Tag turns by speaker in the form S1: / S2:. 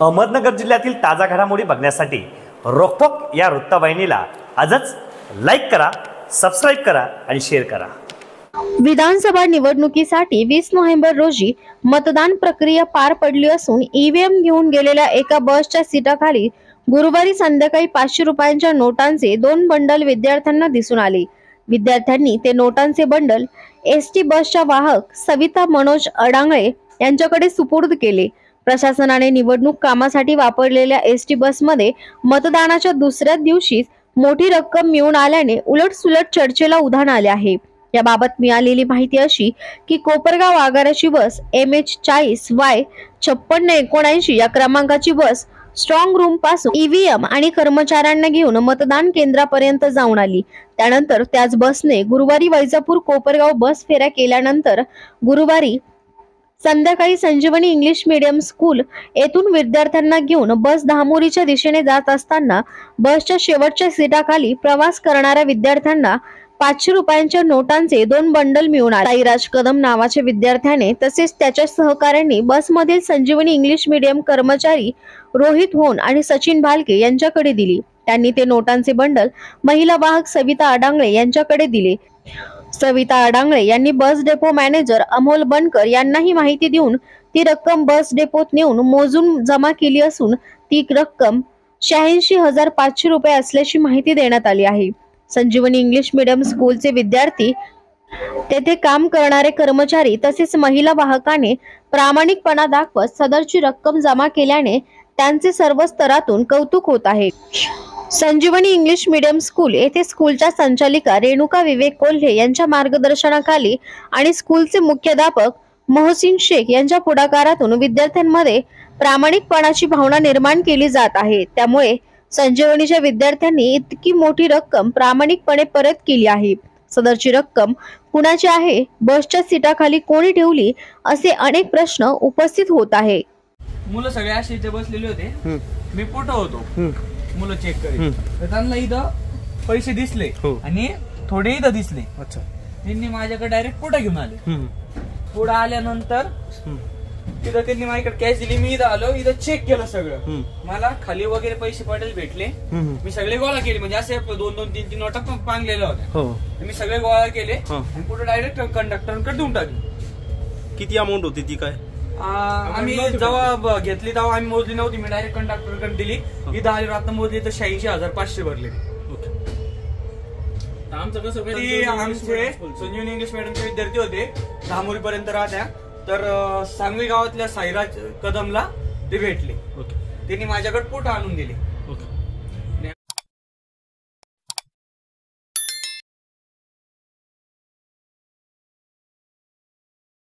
S1: अहमदनगर जिल्ह्यातील ताजा घडामोडी बघण्यासाठी रोखोक या वृत्तवाहिनीला आजच लाईक करा, सबस्क्राईब करा आणि शेअर करा।
S2: विधानसभा निवडणुकीसाठी 20 नोव्हेंबर रोजी मतदान प्रक्रिया पार पडली असून ईव्हीएम घेऊन गेलेल्या एका बसच्या सीटाखाली गुरुवारी संध्याकाळी 500 रुपयांच्या नोटांचे 2 बंडल विद्यार्थ्यांना दिसून आले। विद्यार्थ्यांनी ते नोटांचे बंडल एसटी बसच्या वाहक सविता मनोज अडांगळे यांच्याकडे सुपूर्द केले। प्रशासनाने निवडणूक कामासाठी वापरलेल्या एसटी बसमध्ये मतदानाच्या दुसऱ्या दिवशीच मोठी रक्कम मिळून आल्याने उलटसुलट चर्चेला उधाण आले आहे। याबाबत मिळालेली माहिती अशी की कोपरगाव आगाराची बस MH40Y 5679 या क्रमांकाची बस स्ट्रॉंग रूम पासून ईव्हीएम आणि कर्मचाऱ्यांना घेऊन मतदान केंद्रापर्यंत जाऊन आली। त्यानंतर त्याच बसने गुरुवारी वैजापूर कोपरगाव बस फेऱ्या केल्यानंतर गुरुवारी संध्याकाळी संजीवनी इंग्लिश मीडियम स्कूल येथून विद्यार्थ्यांना घेऊन बस धामोरीच्या दिशेने जात असताना बसच्या शेवटच्या सीटाखाली प्रवास करणाऱ्या विद्यार्थ्यांना 500 रुपयांच्या नोटांचे 2 बंडल मिळून आले। साईराज कदम नावाच्या विद्यार्थ्याने तसेच त्याच्या सहकाऱ्यांनी बसमधील संजीवनी इंग्लिश मीडियम कर्मचारी रोहित होन आणि सचिन भालके यांच्याकडे दिली। त्यांनी ते नोटांचे बंडल महिला वाहक सविता अडांगळे यांच्याकडे दिले। सविता अडांगळे यांनी बस डेपो मॅनेजर अमोल बनकर यांना ही माहिती देऊन ती रक्कम बस डेपोत नेऊन मोजून जमा केली असून ती रक्कम 86,500 रुपये असल्याची माहिती देण्यात आली आहे। संजीवनी इंग्लिश मीडियम स्कूलचे विद्यार्थी, तेथे काम करणारे कर्मचारी तसेच महिला वाहकाने प्रामाणिकपणा दाखवत सदरची रक्कम जमा केल्याने त्यांचे सर्व स्तरातून कौतुक होत आहे। संजीवनी इंग्लिश मीडियम स्कूल येथे स्कूलच्या संचालिका रेणुका विवेक कोल्हे यांच्या मार्गदर्शनाखाली आणि स्कूलचे मुख्याध्यापक मोहसिन शेख यांच्या पुढाकारातून विद्यार्थ्यांमध्ये प्रामाणिकपणाची भावना निर्माण केली जात आहे। त्यामुळे संजीवनीच्या विद्यार्थ्यांनी इतकी मोठी रक्कम प्रामाणिकपणे परत केली आहे। सदरची रक्कम कुणाची आहे, बसच्या सीटाखाली कोणी ठेवली, असे अनेक प्रश्न उपस्थित होत आहे।
S3: मुलं सगळे असे इथे बसलेले होते, मी पुढे होतो, मुलं चेक करीत, तर त्यांना इथं पैसे दिसले आणि थोडे इथं दिसले। अच्छा, त्यांनी माझ्याकडे डायरेक्ट पुढे घेऊन आले। पुढे आल्यानंतर तिथं त्यांनी माझ्याकडे कॅश दिली, मी इथं आलो, इथं चेक केलं सगळं, मला खाली वगैरे पैसे पडेल भेटले, मी सगळे गोळा केले, म्हणजे असे 2-2, 3-3 नोटा पांगलेल्या होत्या, मी सगळे गोळा केले आणि पुढे डायरेक्ट कंडक्टरकडे देऊन टाकली।
S4: किती अमाऊंट होती ती काय?
S3: आम्ही जेव्हा घेतली तेव्हा आम्ही मोजली नव्हती, मी डायरेक्ट कंडक्टरकडे दिली। इथं आली रात्र मोजली तर 86,500 भरले। आमचं कसं, आमचे संजीवनी इंग्लिश मीडियमचे विद्यार्थी होते, धामोरी पर्यंत राहत्या, तर सांगवी गावातल्या साईराज कदमला ते भेटले, त्यांनी माझ्याकडे पोट आणून दिले।